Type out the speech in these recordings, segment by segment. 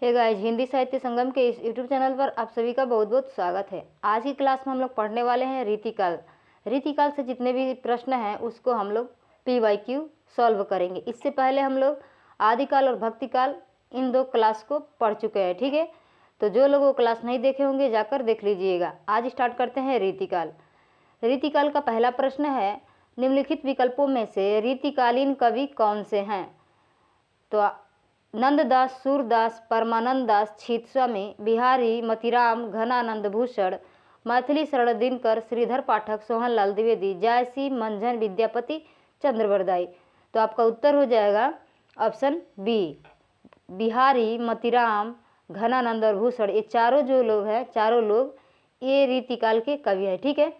Hey guys, Hindi साहित्य संगम के इस यूट्यूब चैनल पर आप सभी का बहुत बहुत स्वागत है। आज की क्लास में हम लोग पढ़ने वाले हैं रीतिकाल। रीतिकाल से जितने भी प्रश्न हैं उसको हम लोग PYQ सॉल्व करेंगे। इससे पहले हम लोग आदिकाल और भक्तिकाल इन दो क्लास को पढ़ चुके हैं, ठीक है। तो जो लोग वो क्लास नहीं देखे होंगे जाकर देख लीजिएगा। आज स्टार्ट करते हैं रीतिकाल। रीतिकाल का पहला प्रश्न है, निम्नलिखित विकल्पों में से रीतिकालीन कवि कौन से हैं? तो नंददास, सूरदास, परमानंद दास, छित्स्वामी, बिहारी, मतीराम, घनानंद भूषण, मैथिली शरण दिनकर, श्रीधर पाठक, सोहनलाल द्विवेदी, जायसी, मंझन, विद्यापति, चंद्रवरदाई। तो आपका उत्तर हो जाएगा ऑप्शन बी, बिहारी, मतीराम, घनानंद और भूषण। ये चारों जो लोग हैं, चारों लोग ये रीतिकाल के कवि हैं, ठीक है।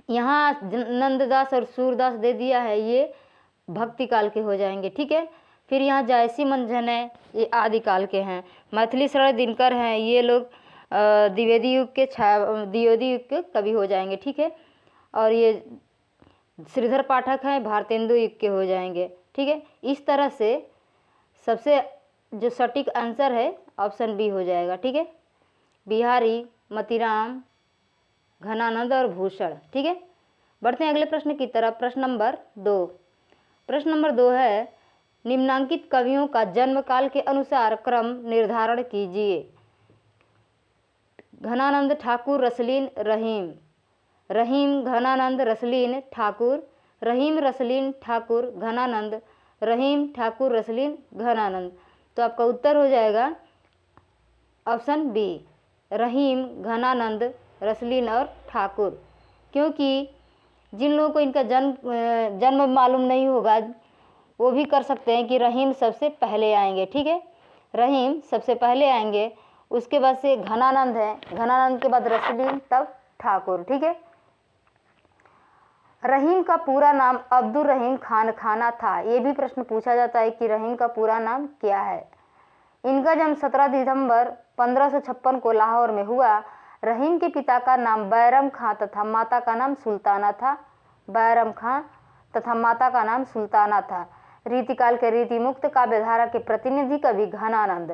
यहाँ नंददास और सूरदास दे दिया है, ये भक्तिकाल के हो जाएंगे, ठीक है। फिर यहाँ जायसी, मंझन है, ये आदिकाल के हैं। मैथिली शरण दिनकर हैं, ये लोग द्विवेदी युग के कवि हो जाएंगे, ठीक है। और ये श्रीधर पाठक हैं, भारतेंदु युग के हो जाएंगे, ठीक है। इस तरह से सबसे जो सटीक आंसर है ऑप्शन बी हो जाएगा, ठीक है। बिहारी, मतीराम, घनानंद और भूषण, ठीक है। बढ़ते हैं अगले प्रश्न की तरफ। प्रश्न नंबर 2। प्रश्न नंबर 2 है, निम्नांकित कवियों का जन्म काल के अनुसार क्रम निर्धारण कीजिए। घनानंद ठाकुर, रसलीन, रहीम। रहीम, घनानंद, रसलीन, ठाकुर। रहीम, रसलीन, ठाकुर, घनानंद। रहीम, ठाकुर, रसलीन, घनानंद। तो आपका उत्तर हो जाएगा ऑप्शन बी, रहीम, घनानंद, रसलीन और ठाकुर। क्योंकि जिन लोगों को इनका जन्म मालूम नहीं होगा वो भी कर सकते हैं कि रहीम सबसे पहले आएंगे, ठीक है। रहीम सबसे पहले आएंगे, उसके बाद से घनानंद है, घनानंद के बाद रसलीन, तब ठाकुर, ठीक है। रहीम का पूरा नाम अब्दुल रहीम खान खाना था। ये भी प्रश्न पूछा जाता है कि रहीम का पूरा नाम क्या है। इनका जन्म 17 दिसंबर 1556 को लाहौर में हुआ। रहीम के पिता का नाम बैरम खां तथा माता का नाम सुल्ताना था। बैरम खां तथा माता का नाम सुल्ताना था। रीतिकाल के रीतिमुक्त काव्यधारा के प्रतिनिधि कवि घनानंद।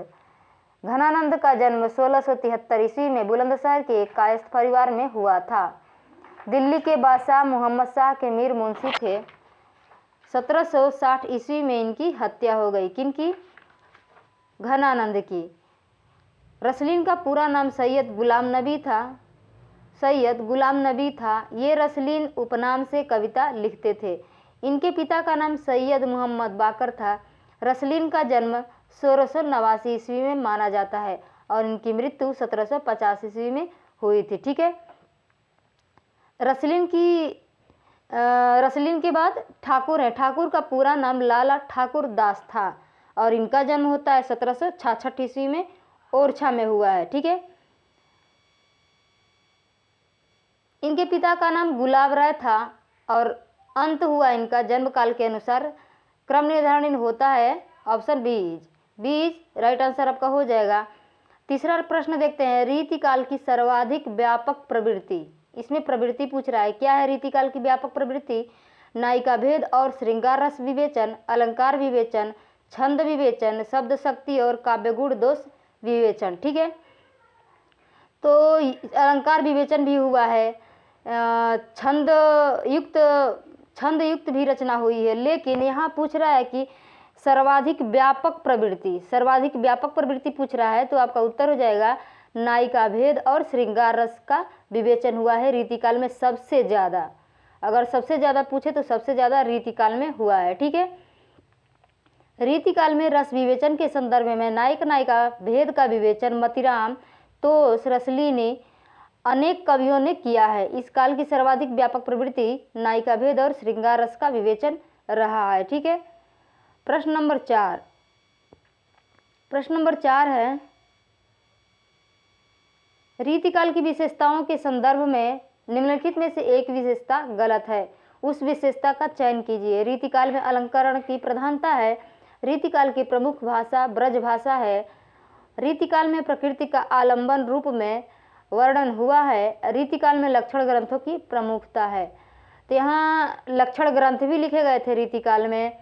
घनानंद का जन्म 1673 ईस्वी में बुलंदशहर के एक कायस्थ परिवार में हुआ था। दिल्ली के बादशाह मोहम्मद शाह के मीर मुंशी थे। 1760 ईस्वी में इनकी हत्या हो गई। किनकी? घनानंद की। रसलीन का पूरा नाम सैयद गुलाम नबी था। सैयद गुलाम नबी था। ये रसलीन उपनाम से कविता लिखते थे। इनके पिता का नाम सैयद मोहम्मद बाकर था। रसलीन का जन्म 1689 ईस्वी में माना जाता है और इनकी मृत्यु 1750 ईस्वी में हुई थी, ठीक है। रसलीन के बाद ठाकुर है। ठाकुर का पूरा नाम लाला ठाकुर दास था और इनका जन्म होता है 1766 ईस्वी में ओरछा में हुआ है, ठीक है। इनके पिता का नाम गुलाब राय था और अंत हुआ इनका जन्म काल के अनुसार। क्रम निर्धारण होता है ऑप्शन बीज राइट आंसर आपका हो जाएगा। तीसरा प्रश्न देखते हैं, रीतिकाल की सर्वाधिक व्यापक प्रवृत्ति। इसमें प्रवृत्ति पूछ रहा है, क्या है रीतिकाल की व्यापक प्रवृत्ति? नायिका भेद और श्रृंगार रस विवेचन, अलंकार विवेचन, छंद विवेचन, शब्द शक्ति और काव्य गुण दोष विवेचन, ठीक है। तो अलंकार विवेचन भी हुआ है, छंद युक्त भी रचना हुई है, लेकिन यहाँ पूछ रहा है कि सर्वाधिक व्यापक प्रवृत्ति पूछ रहा है। तो आपका उत्तर हो जाएगा नायिका भेद और श्रृंगार रस का विवेचन हुआ है रीतिकाल में सबसे ज़्यादा। अगर सबसे ज़्यादा पूछे तो सबसे ज़्यादा रीतिकाल में हुआ है, ठीक है। रीतिकाल में रस विवेचन के संदर्भ में नायक नायिका भेद का विवेचन मतीराम, तोष, रसलीनी अनेक कवियों ने किया है। इस काल की सर्वाधिक व्यापक प्रवृत्ति नायिका भेद और श्रृंगार रस का विवेचन रहा है, ठीक है। प्रश्न नंबर 4 है, रीतिकाल की विशेषताओं के संदर्भ में निम्नलिखित में से एक विशेषता गलत है, उस विशेषता का चयन कीजिए। रीतिकाल में अलंकरण की प्रधानता है। रीतिकाल की प्रमुख भाषा ब्रज भाषा है। रीतिकाल में प्रकृति का आलंबन रूप में वर्णन हुआ है। रीतिकाल में लक्षण ग्रंथों की प्रमुखता है। तो यहाँ लक्षण ग्रंथ भी लिखे गए थे, रीतिकाल में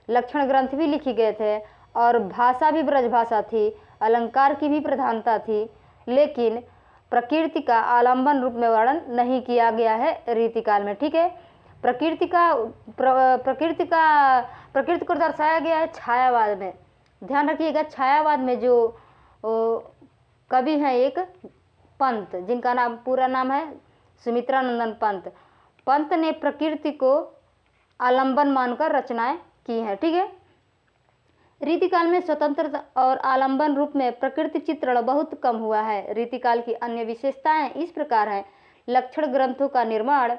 लक्षण ग्रंथ भी लिखे गए थे और भाषा भी ब्रजभाषा थी, अलंकार की भी प्रधानता थी, लेकिन प्रकृति का आलंबन रूप में वर्णन नहीं किया गया है रीतिकाल में। ठीक है, प्रकृति को दर्शाया गया है छायावाद में। ध्यान रखिएगा, छायावाद में जो कवि हैं एक पंत, जिनका नाम पूरा नाम है सुमित्रानंदन पंत। पंत ने प्रकृति को आलंबन मानकर रचनाएं की हैं। ठीक है, रीतिकाल में स्वतंत्र और आलंबन रूप में प्रकृति चित्रण बहुत कम हुआ है। रीतिकाल की अन्य विशेषताएं इस प्रकार हैं: लक्षण ग्रंथों का निर्माण,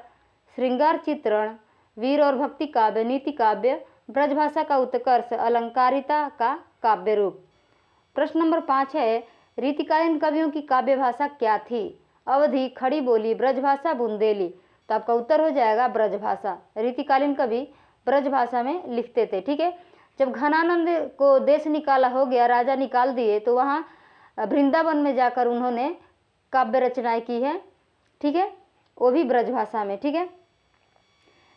श्रृंगार चित्रण, वीर और भक्ति काव्य, नीति काव्य, ब्रजभाषा का उत्कर्ष, अलंकारिता का काव्य रूप। प्रश्न नंबर 5 है, रीतिकालीन कवियों की काव्य भाषा क्या थी? अवधी, खड़ी बोली, ब्रजभाषा, बुंदेली। तो आपका उत्तर हो जाएगा ब्रजभाषा। रीतिकालीन कवि ब्रजभाषा में लिखते थे। ठीक है, जब घनानंद को देश निकाला हो गया, राजा निकाल दिए, तो वहाँ वृंदावन में जाकर उन्होंने काव्य रचनाएं की है। ठीक है, वो भी ब्रजभाषा में। ठीक है,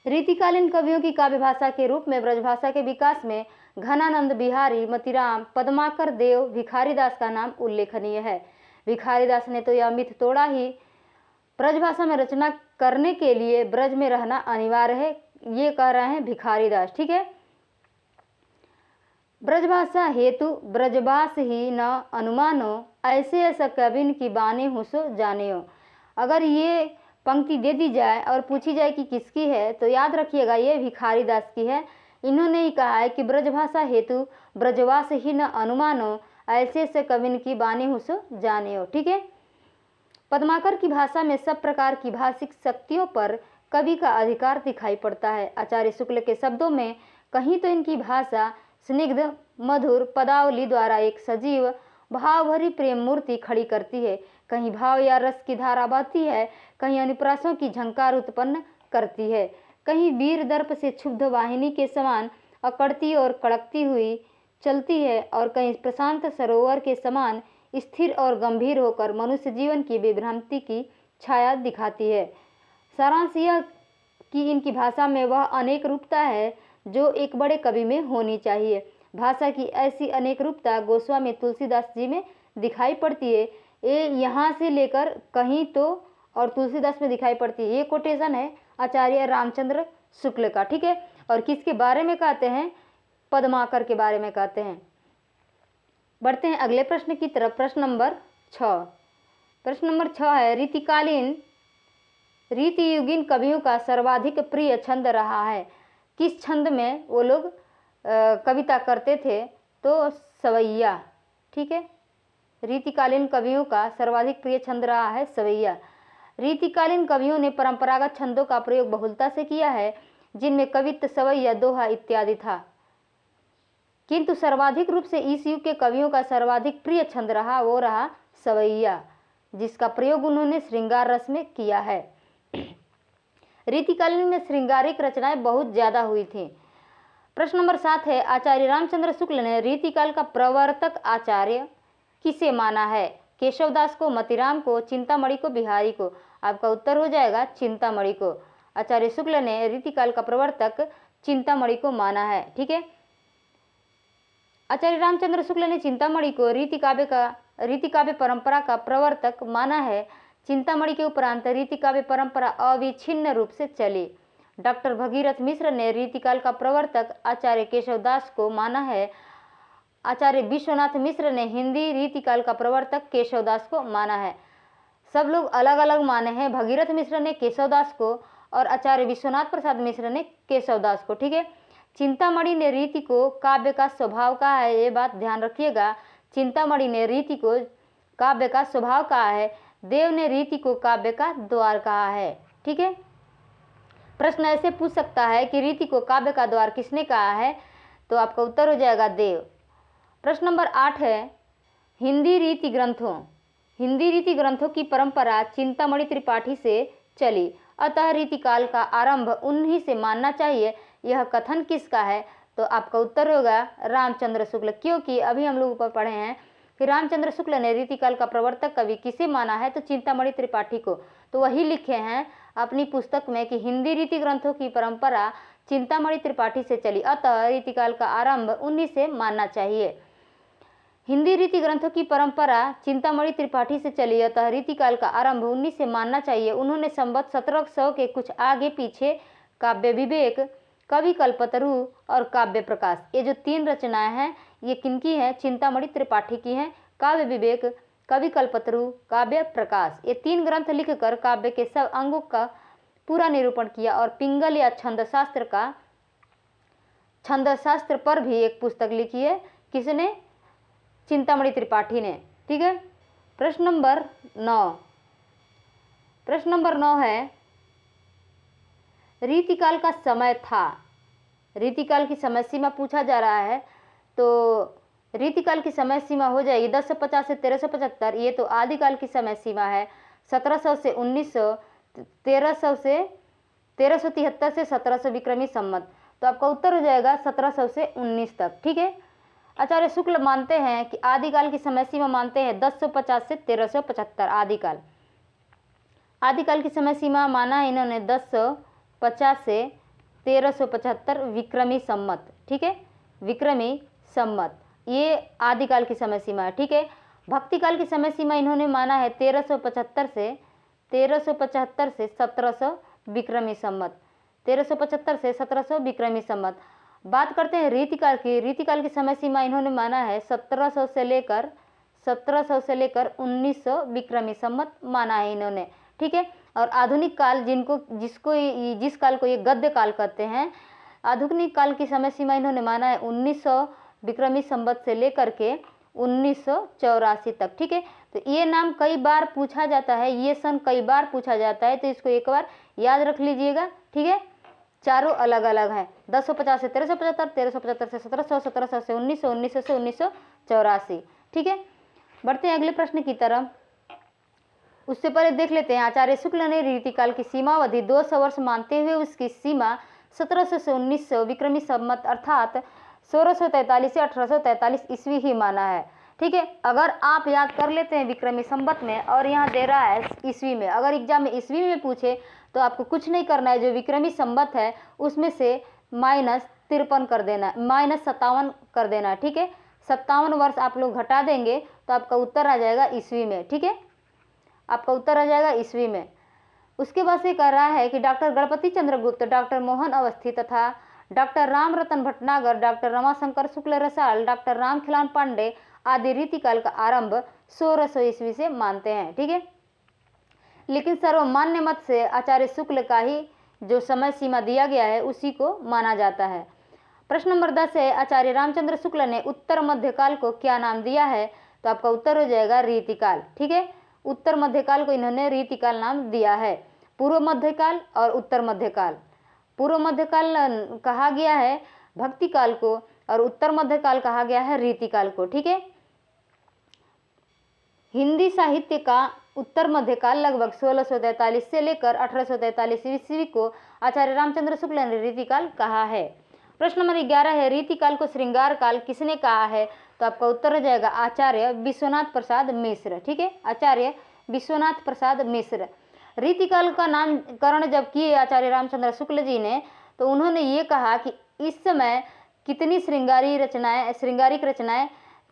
रीतिकालीन कवियों की काव्य भाषा के रूप में ब्रजभाषा के विकास में घनानंद, बिहारी, मतीराम, पद्माकर देव, भिखारीदास का नाम उल्लेखनीय है। भिखारीदास ने तो यह मिथ तोड़ा ही ब्रजभाषा में रचना करने के लिए ब्रज में रहना अनिवार्य है, ये कह रहे हैं भिखारीदास। ठीक है, ब्रजभाषा हेतु ब्रजभाष ही न अनुमानो, ऐसे ऐसा कविन की बानी हो सो जानियो। अगर ये पंक्ति दे दी जाए और पूछी जाए कि किसकी है, तो याद रखिएगा ये भिखारीदास की है। इन्होंने ही कहा है कि ब्रजभाषा हेतु ब्रजवास ही न अनुमानो, ऐसे ऐसे कविन की बानी हो सो जानियो। ठीक है, पद्माकर की भाषा में सब प्रकार की भाषिक शक्तियों पर कवि का अधिकार दिखाई पड़ता है। आचार्य शुक्ल के शब्दों में कहीं तो इनकी भाषा स्निग्ध मधुर पदावली द्वारा एक सजीव भाव भरी प्रेम मूर्ति खड़ी करती है, कहीं भाव या रस की धारा बहती है, कहीं अनुप्रासों की झंकार उत्पन्न करती है, कहीं वीर दर्प से क्षुब्ध वाहिनी के समान अकड़ती और कड़कती हुई चलती है, और कहीं प्रशांत सरोवर के समान स्थिर और गंभीर होकर मनुष्य जीवन की विभ्रांति की छाया दिखाती है। सारांश यह कि इनकी भाषा में वह अनेक रूपता है जो एक बड़े कवि में होनी चाहिए। भाषा की ऐसी अनेक रूपता गोस्वामी तुलसीदास जी में दिखाई पड़ती है। ये यहाँ से लेकर कहीं तो और तुलसीदास में दिखाई पड़ती है। ये कोटेशन है आचार्य रामचंद्र शुक्ल का। ठीक है, और किसके बारे में कहते हैं? पद्माकर के बारे में कहते हैं। बढ़ते हैं अगले प्रश्न की तरफ। प्रश्न नंबर 6। प्रश्न नंबर 6 है, रीतिकालीन रीतियुगीन कवियों का सर्वाधिक प्रिय छंद रहा है। किस छंद में वो लोग कविता करते थे? तो सवैया। ठीक है, रीतिकालीन कवियों का सर्वाधिक प्रिय छंद रहा है सवैया। रीतिकालीन कवियों ने परंपरागत छंदों का प्रयोग बहुलता से किया है, जिनमें कवित्व, सवैया, दोहा इत्यादि था, किंतु सर्वाधिक रूप से इस युग के कवियों का सर्वाधिक प्रिय छंद रहा वो रहा सवैया, जिसका प्रयोग उन्होंने श्रृंगार रस में किया है। रीतिकालीन में श्रृंगारिक रचनाएं बहुत ज्यादा हुई थी। प्रश्न नंबर 7 है, आचार्य रामचंद्र शुक्ल ने रीतिकाल का प्रवर्तक आचार्य किसे माना है? केशवदास को, मतीराम को, चिंतामणि को, बिहारी को। आपका उत्तर हो जाएगा चिंतामणि को। आचार्य शुक्ल ने रीतिकाल का प्रवर्तक चिंतामणि को माना है। ठीक है, आचार्य रामचंद्र शुक्ल ने चिंतामणि को रीतिकाव्य परंपरा का प्रवर्तक माना है। चिंतामणि के उपरांत रीतिकाव्य परंपरा अविच्छिन्न रूप से चली। डॉक्टर भगीरथ मिश्र ने रीतिकाल का प्रवर्तक आचार्य केशवदास को माना है। आचार्य विश्वनाथ मिश्र ने हिंदी रीतिकाल का प्रवर्तक केशवदास को माना है। सब लोग अलग अलग माने हैं। भगीरथ मिश्र ने केशवदास को और आचार्य विश्वनाथ प्रसाद मिश्र ने केशवदास को। ठीक है, चिंतामणि ने रीति को काव्य का स्वभाव कहा है, ये बात ध्यान रखिएगा। चिंतामणि ने रीति को काव्य का स्वभाव कहा है। देव ने रीति को काव्य का द्वार कहा है। ठीक है, प्रश्न ऐसे पूछ सकता है कि रीति को काव्य का द्वार किसने कहा है? तो आपका उत्तर हो जाएगा देव। प्रश्न नंबर 8 है, हिंदी रीति ग्रंथों की परंपरा चिंतामणि त्रिपाठी से चली, अतः रीतिकाल का आरंभ उन्हीं से मानना चाहिए। यह कथन किसका है? तो आपका उत्तर होगा रामचंद्र शुक्ल, क्योंकि अभी हम लोग ऊपर पढ़े हैं कि रामचंद्र शुक्ल ने रीतिकाल का प्रवर्तक कवि किसे माना है? तो चिंतामणि त्रिपाठी को। तो वही लिखे हैं अपनी पुस्तक में कि हिंदी रीति ग्रंथों की परंपरा चिंतामणि त्रिपाठी से चली, अतः रीतिकाल का आरंभ उन्हीं से मानना चाहिए। हिंदी रीति ग्रंथों की परंपरा चिंतामणि त्रिपाठी से चली, अतः रीतिकाल का आरंभ उन्हीं से मानना चाहिए। उन्होंने संवत 1700 के कुछ आगे पीछे काव्य विवेक, कवि कल्पतरु और काव्य प्रकाश, ये जो 3 रचनाएं हैं ये किनकी हैं? चिंतामणि त्रिपाठी की हैं। काव्य विवेक, कवि कल्पतरु, काव्य प्रकाश, ये 3 ग्रंथ लिखकर काव्य के सब अंगों का पूरा निरूपण किया और पिंगल या छंदशास्त्र पर भी एक पुस्तक लिखी है। किसने? चिंतामणि त्रिपाठी ने। ठीक है। प्रश्न नंबर 9 है, रीतिकाल का समय था। रीतिकाल की समय सीमा पूछा जा रहा है, तो रीतिकाल की समय सीमा हो जाएगी 1050 से 1375, ये तो आदिकाल की समय सीमा है। 1700 से 1900, 1300 से 1373 से 1700 विक्रमी संवत, तो आपका उत्तर हो जाएगा 1700 से 19 तक। ठीक है। आचार्य शुक्ल मानते हैं कि आदिकाल की समय सीमा मानते हैं 1050 से 1375 आदिकाल। आदिकाल की समय सीमा माना है इन्होंने 1050 से 1375 विक्रमी संवत। ठीक है, विक्रमी संवत, ये आदिकाल की समय सीमा है। ठीक है। भक्तिकाल की समय सीमा इन्होंने माना है 1375 से 1700 विक्रमी संवत, 1375 से 1700 विक्रमी संवत। बात करते हैं रीतिकाल की। रीतिकाल की समय सीमा इन्होंने माना है 1700 से लेकर 1900 विक्रमी संवत माना है इन्होंने। ठीक है। और आधुनिक काल जिस काल को ये गद्य काल कहते हैं, आधुनिक काल की समय सीमा इन्होंने माना है 1900 विक्रमी संवत से लेकर के 1984 तक। ठीक है। तो ये नाम कई बार पूछा जाता है, ये सन कई बार पूछा जाता है, तो इसको एक बार याद रख लीजिएगा। ठीक है। चारों अलग अलग हैं, 1050 से 1375, 1375 से 1700, 1700 से 1900, 1900 से 1984। ठीक है। बढ़ते हैं अगले प्रश्न की तरफ। उससे पहले देख लेते हैं, आचार्य शुक्ल ने रीतिकाल की सीमावधि 200 वर्ष मानते हुए उसकी सीमा 1700 से 1900 विक्रमी संवत अर्थात 1643 से 1843 ईस्वी ही माना है। ठीक है। अगर आप याद कर लेते हैं विक्रमी संवत में और यहाँ दे रहा है ईस्वी में, अगर एग्जाम में ईस्वी में पूछे तो आपको कुछ नहीं करना है, जो विक्रमी संवत है उसमें से -53 कर देना, -57 कर देना है। ठीक है। 57 वर्ष आप लोग घटा देंगे तो आपका उत्तर आ जाएगा ईस्वी में। ठीक है, आपका उत्तर आ जाएगा ईस्वी में। उसके बाद से कह रहा है कि डॉक्टर गणपति चंद्र गुप्त, डॉक्टर मोहन अवस्थी तथा डॉक्टर राम रतन भटनागर, डॉक्टर रमाशंकर शुक्ल रसाल, डॉक्टर रामखिलान पांडे आदि रीतिकाल का आरंभ 1600 ईस्वी से मानते हैं। ठीक है। लेकिन सर्वमान्य मत से आचार्य शुक्ल का ही जो समय सीमा दिया गया है उसी को माना जाता है। प्रश्न नंबर 10 है, आचार्य रामचंद्र शुक्ल ने उत्तर मध्यकाल को क्या नाम दिया है? तो आपका उत्तर हो जाएगा रीतिकाल। ठीक है। उत्तर मध्यकाल को इन्होंने रीतिकाल नाम दिया है। पूर्व मध्यकाल और उत्तर मध्यकाल, पूर्व मध्यकाल कहा गया है भक्तिकाल को और उत्तर मध्यकाल कहा गया है रीतिकाल को। ठीक है। हिंदी साहित्य का उत्तर मध्यकाल लगभग 1643 से लेकर 1843 ईस्वी को आचार्य रामचंद्र शुक्ल ने रीतिकाल कहा है। प्रश्न नंबर 11 है, रीतिकाल को श्रृंगार काल किसने कहा है? तो आपका उत्तर हो जाएगा आचार्य विश्वनाथ प्रसाद मिश्र। ठीक है, आचार्य विश्वनाथ प्रसाद मिश्र। रीतिकाल का नामकरण जब किए आचार्य रामचंद्र शुक्ल जी ने, तो उन्होंने ये कहा कि इस समय कितनी श्रृंगारिक रचनाएं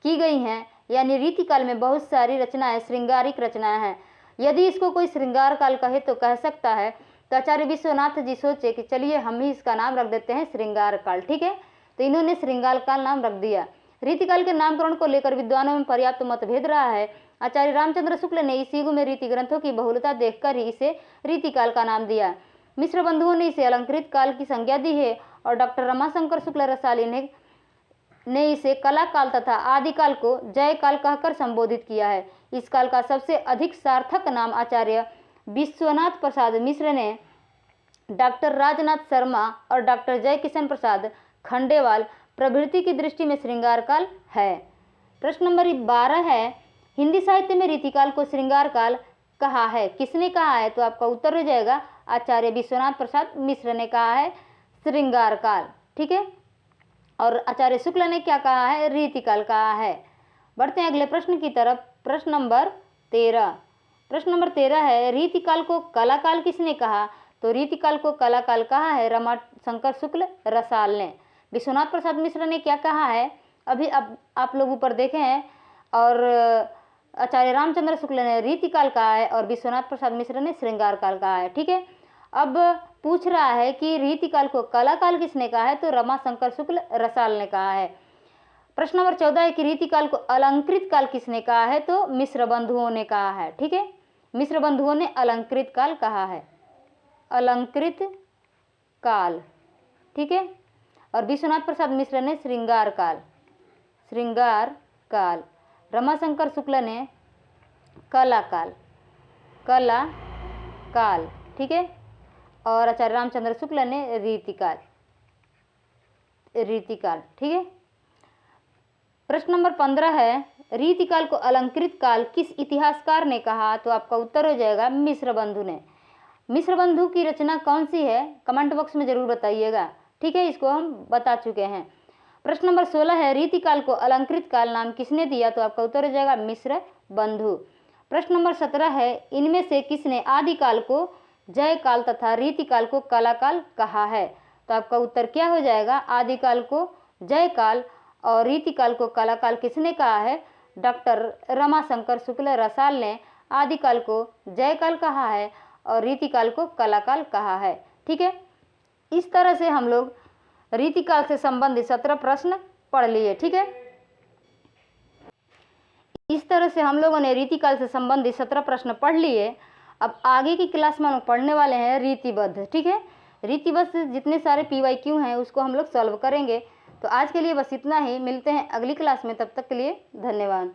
की गई हैं, यानी रीतिकाल में बहुत सारी रचनाएं श्रृंगारिक रचनाएं हैं। यदि इसको कोई श्रृंगार काल कहे तो कह सकता है। तो आचार्य विश्वनाथ जी सोचे कि चलिए हम ही इसका नाम रख देते हैं श्रृंगार काल। ठीक है, तो इन्होंने श्रृंगार काल नाम रख दिया। रीतिकाल के नामकरण को लेकर विद्वानों में पर्याप्त मतभेद रहा है। आचार्य रामचंद्र शुक्ल ने इस युग में रीति ग्रंथों की बहुलता देखकर ही इसे रीतिकाल का नाम दिया। मिश्र बंधुओं ने इसे अलंकृत काल की संज्ञा दी है और डॉक्टर रमाशंकर शुक्ल रसाली ने इसे कला काल तथा आदिकाल को जय काल कहकर संबोधित किया है। इस काल का सबसे अधिक सार्थक नाम आचार्य विश्वनाथ प्रसाद मिश्र ने डॉक्टर राजनाथ शर्मा और डॉक्टर जय किशन प्रसाद खंडेवाल प्रभृति की दृष्टि में श्रृंगार काल है। प्रश्न नंबर 12 है, हिंदी साहित्य में रीतिकाल को श्रृंगार काल कहा है, किसने कहा है? तो आपका उत्तर हो जाएगा आचार्य विश्वनाथ प्रसाद मिश्र ने कहा है श्रृंगार काल। ठीक है, और आचार्य शुक्ल ने क्या कहा है? रीतिकाल कहा है। बढ़ते हैं अगले प्रश्न की तरफ। प्रश्न नंबर 13 है, रीतिकाल को कला काल किसने कहा? तो रीतिकाल को कलाकाल कहा है रमाशंकर शुक्ल रसाल ने। विश्वनाथ प्रसाद मिश्र ने क्या कहा है, अभी अब आप लोग ऊपर देखे हैं, और आचार्य रामचंद्र शुक्ल ने रीतिकाल कहा है और विश्वनाथ प्रसाद मिश्र ने श्रृंगार काल कहा है। ठीक है, अब पूछ रहा है कि रीतिकाल को कलाकाल किसने कहा है, तो रमाशंकर शुक्ल रसाल ने कहा है। प्रश्न नंबर 14 है कि रीतिकाल को अलंकृत काल किसने कहा है, तो मिश्र बंधुओं ने कहा है। ठीक है, मिश्र बंधुओं ने अलंकृत काल कहा है, अलंकृत काल। ठीक है, और विश्वनाथ प्रसाद मिश्र ने श्रृंगार काल, श्रृंगार काल। रमाशंकर शुक्ल ने कला काल, कला काल। ठीक है, और आचार्य रामचंद्र शुक्ल ने रीतिकाल, रीतिकाल। ठीक है, प्रश्न नंबर 15 है रीतिकाल को अलंकृत काल किस इतिहासकार ने कहा, तो आपका उत्तर हो जाएगा मिश्र बंधु ने। मिश्र बंधु की रचना कौन सी है, कमेंट बॉक्स में जरूर बताइएगा। ठीक है, इसको हम बता चुके हैं। प्रश्न नंबर 16 है रीतिकाल को अलंकृत काल नाम किसने दिया, तो आपका उत्तर हो जाएगा मिश्र बंधु। प्रश्न नंबर 17 है इनमें से किसने आदिकाल को जय काल तथा रीतिकाल को कलाकाल कहा है, तो आपका उत्तर क्या हो जाएगा, आदिकाल को जय काल और रीतिकाल को कलाकाल किसने कहा है, डॉक्टर रमाशंकर शुक्ल रसाल ने आदिकाल को जय काल कहा है और रीतिकाल को कलाकाल कहा है। ठीक है, इस तरह से हम लोग रीतिकाल से संबंधित 17 प्रश्न पढ़ लिए। ठीक है, इस तरह से हम लोगों ने रीतिकाल से संबंधित 17 प्रश्न पढ़ लिए। अब आगे की क्लास में हम लोग पढ़ने वाले हैं रीतिबद्ध। ठीक है, रीतिबद्ध से जितने सारे PYQ हैं उसको हम लोग सॉल्व करेंगे। तो आज के लिए बस इतना ही, मिलते हैं अगली क्लास में, तब तक के लिए धन्यवाद।